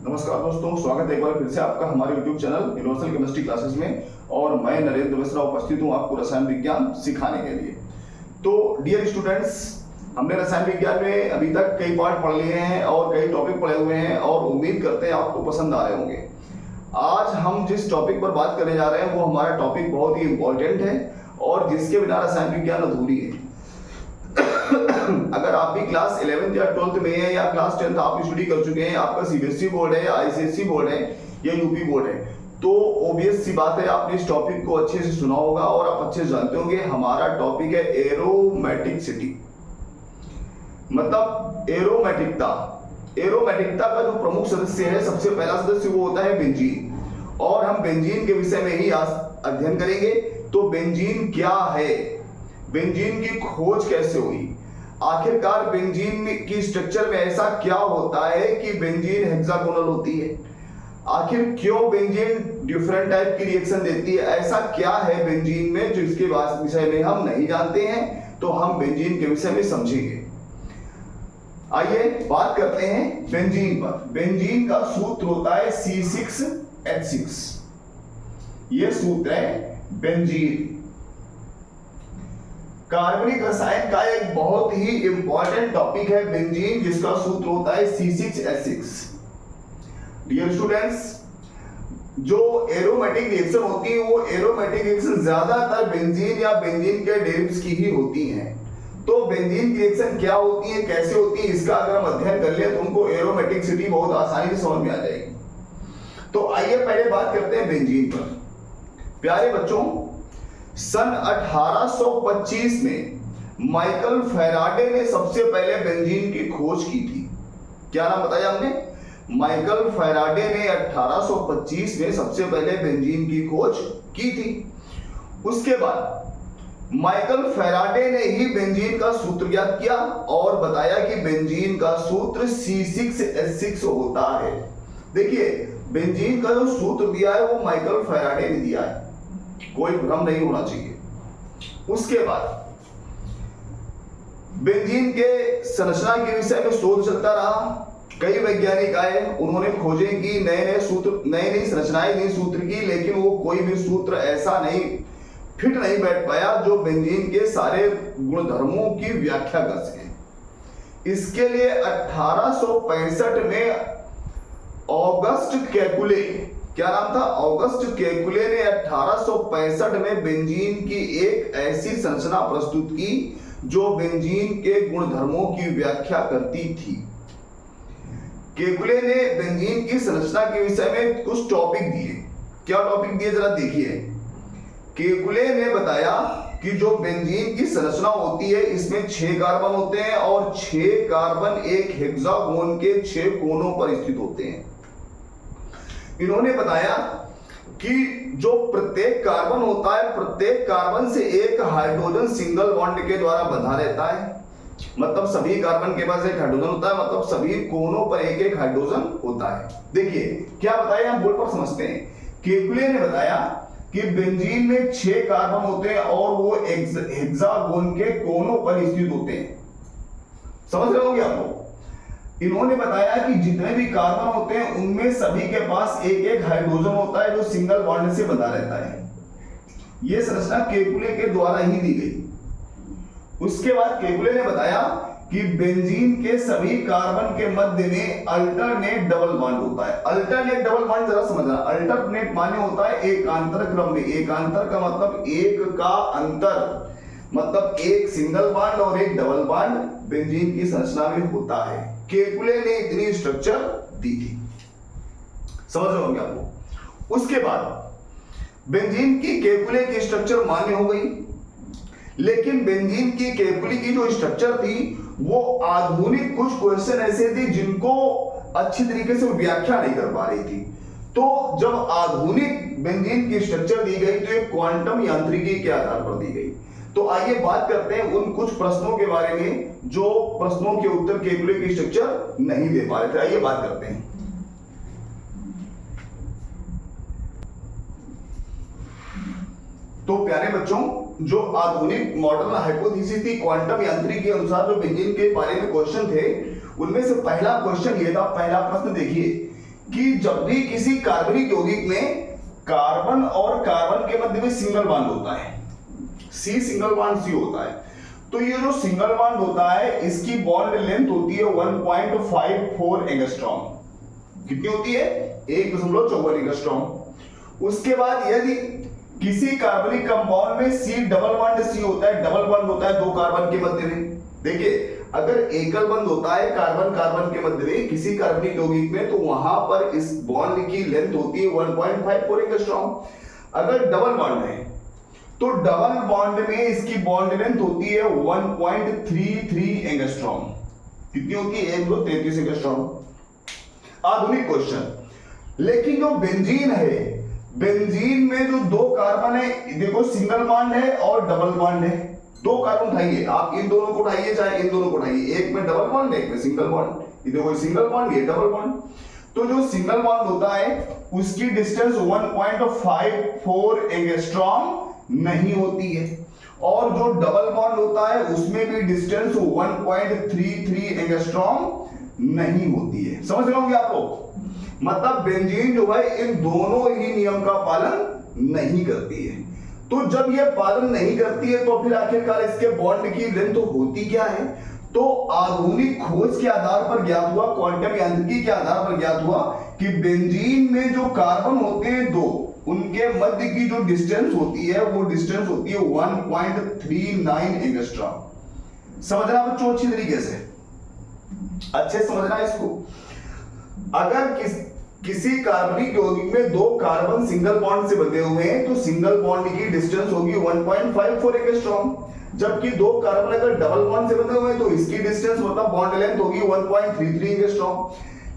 नमस्कार दोस्तों, स्वागत है एक बार फिर से आपका हमारे YouTube channel universal chemistry classes में। और मैं नरेंद्र मिश्रा उपस्थित हूं आपको रसायन विज्ञान सिखाने के लिए। तो डियर स्टूडेंट्स, हमने रसायन विज्ञान में अभी तक कई पार्ट पढ़ लिए हैं और कई टॉपिक पढ़े हुए हैं और उम्मीद करते हैं आपको पसंद आ रहे होंगे। आज हम जिस टॉपिक पर बात करने जा रहे हैं वो हमारा टॉपिक बहुत ही इंपॉर्टेंट है और जिसके बिना रसायन विज्ञान अधूरी है। अगर आप भी क्लास 11th या 12th में है या क्लास 10th आप स्टडी कर चुके हैं, आपका सीबीएसई बोर्ड है या आईसीएसई बोर्ड है या यूपी बोर्ड है, तो ऑब्वियस सी बात है आपने इस टॉपिक को अच्छे से सुना होगा और आप अच्छे से जानते होंगे। हमारा टॉपिक है एरोमेटिसिटी, मतलब एरोमेटिकता। एरोमेटिकता का जो प्रमुख सदस्य है, सबसे पहला सदस्य वो होता है बेंजीन, और हम बेंजीन के विषय में ही आज अध्ययन करेंगे। तो बेंजीन क्या है, बेंजीन की खोज कैसे हुई, आखिरकार बेंजीन की स्ट्रक्चर में ऐसा क्या होता है कि बेंजीन हेक्सागोनल होती है, आखिर क्यों बेंजीन डिफरेंट टाइप की रिएक्शन देती है, ऐसा क्या है बेंजीन में जो इसके विषय में हम नहीं जानते हैं। तो हम बेंजीन के विषय में समझेंगे। आइए बात करते हैं बेंजीन पर। बेंजीन का सूत्र होता है C6H6, यह सूत्र है बेंजीन। कार्बनिक रसायन का एक बहुत ही इंपॉर्टेंट टॉपिक है बेंजीन, जिसका सूत्र होता है C6H6। डियर स्टूडेंट्स, जो एरोमेटिक रिएक्शन होती है वो एरोमेटिक रिएक्शन ज्यादातर बेंजीन या बेंजीन के डेरिवेटिव्स की ही होती हैं। तो बेंजीन की रिएक्शन क्या होती है, कैसे होती है, इसका अगर हम अध्ययन कर ले तो उनको एरोमेटिसिटी बहुत आसानी से समझ में आ जाएगी। तो आइए पहले बात करते हैं बेंजीन पर। प्यारे बच्चों, सन 1825 में माइकल फैराडे ने सबसे पहले बेंजीन की खोज की थी। क्या नाम बताया हमने? माइकल फैराडे ने 1825 में सबसे पहले बेंजीन की खोज की थी। उसके बाद माइकल फैराडे ने ही बेंजीन का सूत्र ज्ञात किया और बताया कि बेंजीन का सूत्र C6H6 होता है। देखिए, बेंजीन का जो सूत्र दिया है वो माइकल फैराडे ने दिया है, कोई भ्रम नहीं होना चाहिए। उसके बाद बेंजीन के संरचना के विषय में शोध चलता रहा। कई वैज्ञानिक आए, उन्होंने खोजें की, नए नए सूत्र, नई नई संरचनाएं दी सूत्र की, लेकिन वो कोई भी सूत्र ऐसा नहीं फिट नहीं बैठ पाया जो बेंजीन के सारे गुणधर्मों की व्याख्या कर सके। इसके लिए 1865 में ऑगस्ट केकुले, क्या नाम था? ऑगस्ट केकुले ने 1865 में बेंजीन की एक ऐसी संरचना प्रस्तुत की जो बेंजीन के गुणधर्मों की व्याख्या करती थी। केकुले ने बेंजीन की संरचना के विषय में कुछ टॉपिक दिए। क्या टॉपिक दिए जरा देखिए। केकुले ने बताया कि जो बेंजीन की संरचना होती है इसमें 6 कार्बन होते हैं और 6 कार्बन एक हेक्सागोन के 6 कोनों पर स्थित होते हैं। इन्होंने बताया कि जो प्रत्येक कार्बन होता है, प्रत्येक कार्बन से एक हाइड्रोजन सिंगल बॉन्ड के द्वारा बंधा रहता है। मतलब सभी कार्बन के पास एक हाइड्रोजन होता है, मतलब सभी कोनों पर एक एक हाइड्रोजन होता है। देखिए क्या बताया, हम बोर्ड पर समझते हैं। केकुले ने बताया कि बेंजीन में 6 कार्बन होते हैं और वो हेक्सागोन के कोनों पर स्थित होते हैं। समझ रहे होंगे आप लोग? इन्होंने बताया कि जितने भी कार्बन होते हैं उनमें सभी के पास एक एक हाइड्रोजन होता है जो सिंगल बॉन्ड से बंधा रहता है। यह संरचना केकुले के द्वारा ही दी गई। उसके बाद केकुले ने बताया कि बेंजीन के सभी कार्बन के मध्य में अल्टरनेट डबल बॉन्ड होता है। अल्टरनेट डबल बॉन्ड जरा समझना। अल्टरनेट माने होता है एकांतर क्रम में। एकांतर का मतलब एक का अंतर, मतलब एक सिंगल बॉन्ड और एक डबल बॉन्ड बेंजीन की संरचना में होता है। केकुले ने इतनी स्ट्रक्चर दी थी। समझ रहे होंगे आप लोग? उसके बाद बेंजीन की केकुले की स्ट्रक्चर मान्य हो गई, लेकिन बेंजीन की केकुले की जो स्ट्रक्चर थी वो आधुनिक कुछ क्वेश्चन ऐसे थे जिनको अच्छी तरीके से व्याख्या नहीं कर पा रही थी। तो जब आधुनिक बेंजीन की स्ट्रक्चर दी गई तो एक क्वांटम यांत्रिकी के आधार पर दी गई। तो आइए बात करते हैं उन कुछ प्रश्नों के बारे में जो प्रश्नों के उत्तर केकुले की स्ट्रक्चर नहीं दे पा रहे थे। आइए बात करते हैं। तो प्यारे बच्चों, जो आधुनिक मॉडर्न हाइपोथेसिस थी क्वांटम यांत्रिकी के अनुसार जो बेंजीन के बारे में क्वेश्चन थे, उनमें से पहला क्वेश्चन ये था, पहला प्रश्न देखिए कि जब भी किसी कार्बनिक यौगिक में कार्बन और कार्बन के मध्य में सिंगल बॉन्ड होता है, सी सिंगल बॉन्ड सी होता है, तो ये जो सिंगल बॉन्ड होता है इसकी बॉन्ड लेंथ होती है 1.54 एंगस्ट्रॉम। कितनी होती है? 1.54 एंगस्ट्रॉम। उसके बाद यदि किसी कार्बनिक कंपाउंड में सी डबल बॉन्ड सी होता है, डबल बॉन्ड होता है दो कार्बन के मध्य में। देखिए अगर एकल बंध होता है कार्बन कार्बन के मध्य में किसी कार्बनिक यौगिक में, तो वहां पर इस बॉन्ड की लेंथ होती है 1.54 एंगस्ट्रॉम। अगर डबल बॉन्ड है तो डबल बॉन्ड में इसकी बॉन्ड लेंथ होती है 1.33 एंगस्ट्रॉम। कितनी होती है? 1.33 एंगस्ट्रॉम। आधुनिक क्वेश्चन, लेकिन जो बेंजीन है, बेंजीन में जो दो कार्बन है, देखो सिंगल बॉन्ड है और डबल बॉन्ड है। दो कार्बन उठाइए, आप इन दोनों को उठाइए चाहे इन दोनों को उठाइए, एक में डबल बॉन्ड एक में सिंगल बॉन्ड। ये देखो सिंगल बॉन्ड, ये डबल बॉन्ड। तो जो सिंगल बॉन्ड होता है उसकी डिस्टेंस 1.54 एंगस्ट्रॉम नहीं होती है, और जो डबल बॉन्ड होता है उसमें भी डिस्टेंस 1.33 एंगस्ट्रॉम नहीं होती है। समझ रहे होंगे आप लोग? मतलब बेंजीन जो है इन दोनों ही नियम का पालन नहीं करती है। तो जब ये पालन नहीं करती है तो फिर आखिरकार इसके बॉन्ड की लेंथ होती क्या है? तो आधुनिक खोज के आधार पर ज्ञात हुआ, क्वांटम यांत्रिकी के आधार पर ज्ञात हुआ कि बेंजीन में जो कार्बन होते हैं दो, उनके मध्य की जो डिस्टेंस होती है वो डिस्टेंस होती है 1.39 एंगस्ट्रॉम। समझना बच्चों अच्छी तरीके से, अच्छे समझना इसको। अगर किसी कार्बनिक यौगिक में दो कार्बन सिंगल बॉन्ड से बंधे हुए हैं तो सिंगल बॉन्ड की डिस्टेंस होगी 1.54 एंगस्ट्रॉम, जबकि दो कार्बन अगर डबल बॉन्ड से बंधे हुए हैं तो इसकी डिस्टेंस मतलब बॉन्ड लेंथ होगी 1.33 एंगस्ट्रॉम।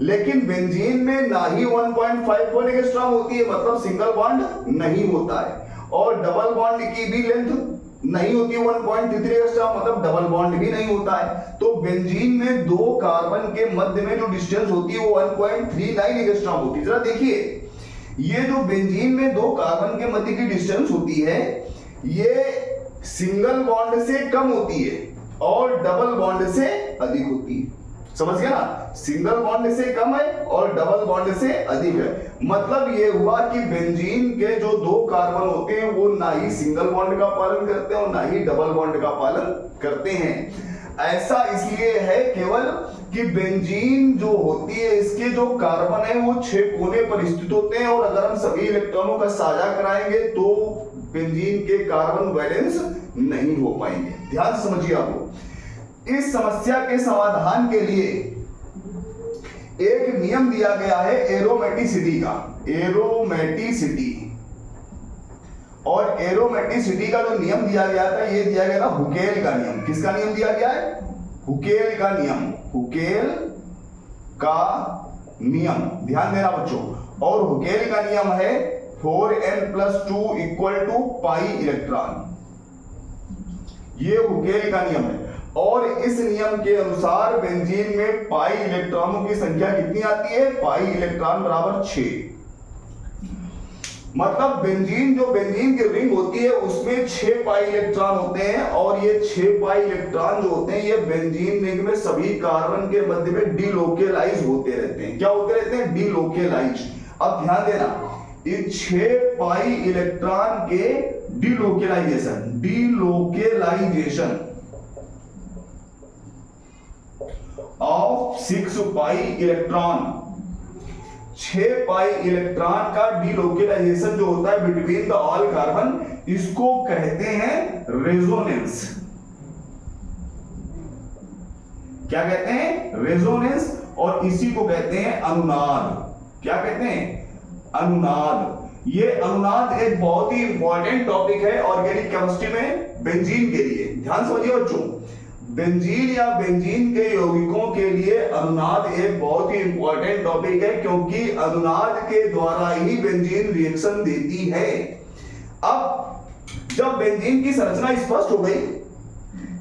लेकिन बेंजीन में ना ही 1.54 एंगस्ट्रॉम होती है, मतलब सिंगल बॉन्ड नहीं होता है, और डबल बॉन्ड की भी लेंथ नहीं होती 1.33 एंगस्ट्रॉम, मतलब डबल बॉन्ड भी नहीं होता है। तो बेंजीन में दो कार्बन के मध्य में जो डिस्टेंस होती है वो 1.39 एंगस्ट्रॉम होती है। जरा देखिए, ये जो बेंजीन में दो कार्बन के मध्य की डिस्टेंस होती है ये सिंगल बॉन्ड से कम होती है और डबल बॉन्ड से अधिक होती है। समझ गया ना? सिंगल बॉन्ड से कम है और डबल बॉन्ड से अधिक है। मतलब ये हुआ कि बेंजीन के जो दो कार्बन होते हैं वो ना ही सिंगल बॉन्ड का पालन करते हैं और ना ही डबल बॉन्ड का पालन करते हैं। ऐसा इसलिए है केवल कि बेंजीन जो होती है इसके जो कार्बन है वो 6 कोने पर स्थित होते हैं, और अगर हम सभी इलेक्ट्रॉनों का साझा कराएंगे तो बेंजीन के कार्बन बैलेंस नहीं हो पाएंगे। ध्यान से समझिए आप लोग। इस समस्या के समाधान के लिए एक नियम दिया गया है एरोमेटिसिटी का, एरोमेटिसिटी। और एरोमेटिसिटी का जो नियम दिया गया था ये दिया गया था हुकेल का नियम। किसका नियम दिया गया है? हुकेल का नियम, हुकेल का नियम। ध्यान देना बच्चों। और हुकेल का नियम है 4n+2 = पाई इलेक्ट्रॉन। ये हुकेल का नियम है, और इस नियम के अनुसार बेंजीन में पाई इलेक्ट्रॉनों की संख्या कितनी आती है? पाई इलेक्ट्रॉन बराबर 6। मतलब बेंजीन जो बेंजीन की रिंग होती है उसमें 6 पाई इलेक्ट्रॉन होते हैं, और ये 6 पाई इलेक्ट्रॉन जो होते हैं ये बेंजीन रिंग में सभी कार्बन के मध्य में डीलोकेलाइज होते रहते हैं। क्या होते रहते हैं? डीलोकेलाइज। अब ध्यान देना, इन 6 पाई इलेक्ट्रॉन के delocalisation, delocalisation of 6 pi electron, 6 pi electron का डीलोकेलाइजेशन जो होता है बिटवीन द ऑल कार्बन, इसको कहते हैं रेजोनेंस। क्या कहते हैं? रेजोनेंस। और इसी को कहते हैं अनुनाद। क्या कहते हैं? अनुनाद। ये अनुनाद एक बहुत ही इंपॉर्टेंट टॉपिक है ऑर्गेनिक केमिस्ट्री में बेंजीन के लिए। ध्यान समझिए बच्चों, बेंजीन या बेंजीन के यौगिकों के लिए अनुनाद एक बहुत ही इंपॉर्टेंट टॉपिक है, क्योंकि अनुनाद के द्वारा ही बेंजीन रिएक्शन देती है। अब जब बेंजीन की संरचना स्पष्ट हो गई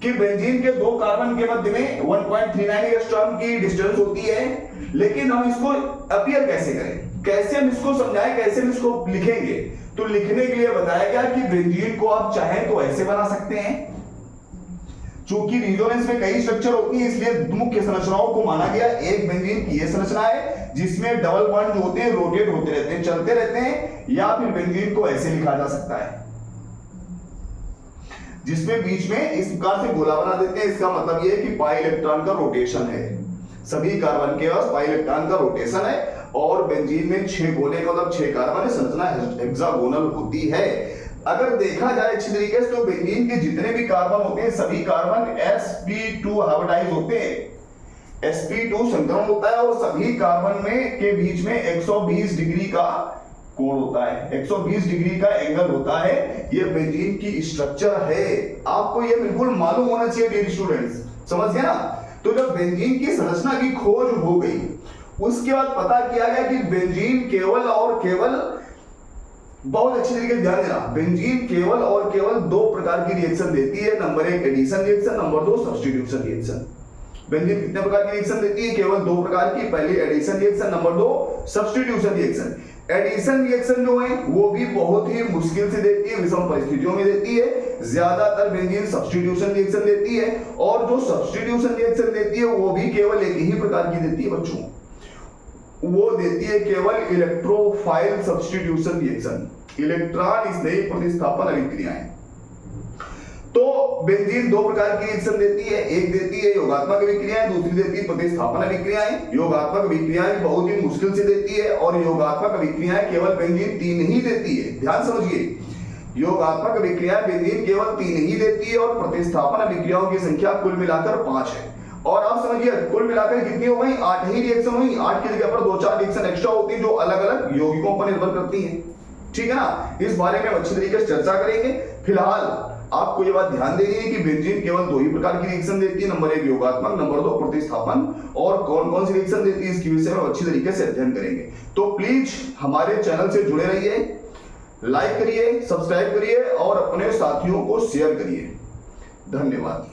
कि बेंजीन के दो कार्बन के मध्य में 1.39 एंगस्ट्रॉम की डिस्टेंस होती है, लेकिन हम इसको अपीयर कैसे करें, कैसे हम इसको समझाएं, कैसे हम इसको लिखेंगे? तो लिखने के लिए बताया गया कि बेंजीन को आप चाहें तो ऐसे बना सकते हैं, चूंकि रिजोनेंस में कई स्ट्रक्चर होती है इसलिए मुख्य संरचनाओं को माना गया। एक बेंजीन की यह संरचना है जिसमें डबल बॉन्ड जो होते हैं रोटेट होते रहते हैं, चलते रहते हैं, या फिर बेंजीन को ऐसे लिखा जा सकता है जिसमें बीच में इस प्रकार से गोला बना देते हैं। इसका मतलब यह है कि पाई इलेक्ट्रॉन का रोटेशन है, सभी कार्बन के पास पाई इलेक्ट्रॉन का रोटेशन है और बेंजीन में 6 गोले का मतलब 6 कार्बन है, संरचना हेक्सागोनल होती है। अगर देखा जाए अच्छी तरीके से तो बेंजीन के जितने भी कार्बन होते हैं सभी कार्बन sp2 हाइब्रिडाइज होते हैं। sp2 संकरण होता है और सभी कार्बन में के बीच में 120 डिग्री का कोण होता है, 120 डिग्री का एंगल होता है। यह बेंजीन की स्ट्रक्चर है, आपको यह बिल्कुल मालूम होना चाहिए डियर स्टूडेंट्स, समझ गए ना। तो जब बेंजीन की संरचना की खोज हो गई उसके बाद पता किया गया कि बेंजीन केवल और केवल, बहुत अच्छी तरीके से ध्यान देना, बेंजीन केवल और केवल 2 प्रकार की रिएक्शन देती है। Number 1 addition reaction, number 2 substitution reaction. Benzene कितने प्रकार की रिएक्शन देती है? केवल 2 प्रकार की, पहली addition reaction, number 2 substitution reaction. Addition reaction जो है वो भी बहुत ही मुश्किल से देती है, विषम परिस्थितियों में देती है। ज्यादातर बेंजीन सब्स्टिट्यूशन रिएक्शन देती है और जो सब्स्टिट्यूशन रिएक्शन देती है वो भी केवल एक ही प्रकार की देती है बच्चों, वो देती है केवल इलेक्ट्रोफाइल सब्स्टिट्यूशन रिएक्शन, इलेक्ट्रॉन स्नेही प्रतिस्थापन अभिक्रियाएं। तो बेंजीन 2 प्रकार की रिएक्शन देती है, एक देती है योगात्मक अभिक्रियाएं, दूसरी देती है प्रतिस्थापन अभिक्रियाएं। योगात्मक अभिक्रियाएं बहुत ही मुश्किल से देती है और योगात्मक अभिक्रियाएं केवल बेंजीन 3 ही देती है, ध्यान समझिए। योगात्मक अभिक्रियाएं बेंजीन केवल 3 ही देती है और प्रतिस्थापन अभिक्रियाओं की संख्या कुल मिलाकर 5 है। और अब समझिए कुल मिलाकर कितनी हो गई? 8 ही रिएक्शन हुई। 8 की जगह पर 2-4 रिएक्शन एक्स्ट्रा होती है जो अलग अलग यौगिकों पर निर्भर करती हैं, ठीक है ना। इस बारे में अच्छी तरीके से चर्चा करेंगे। फिलहाल आपको ये बात ध्यान देनी है कि बेंजीन केवल 2 ही प्रकार की रिएक्शन देती है, नंबर 1 योगात्मक, नंबर 2 प्रतिस्थापन, और कौन कौन सी रिएक्शन देती है इसके विषय में अच्छी तरीके से अध्ययन करेंगे। तो प्लीज हमारे चैनल से जुड़े रहिए, लाइक करिए, सब्सक्राइब करिए और अपने साथियों को शेयर करिए। धन्यवाद।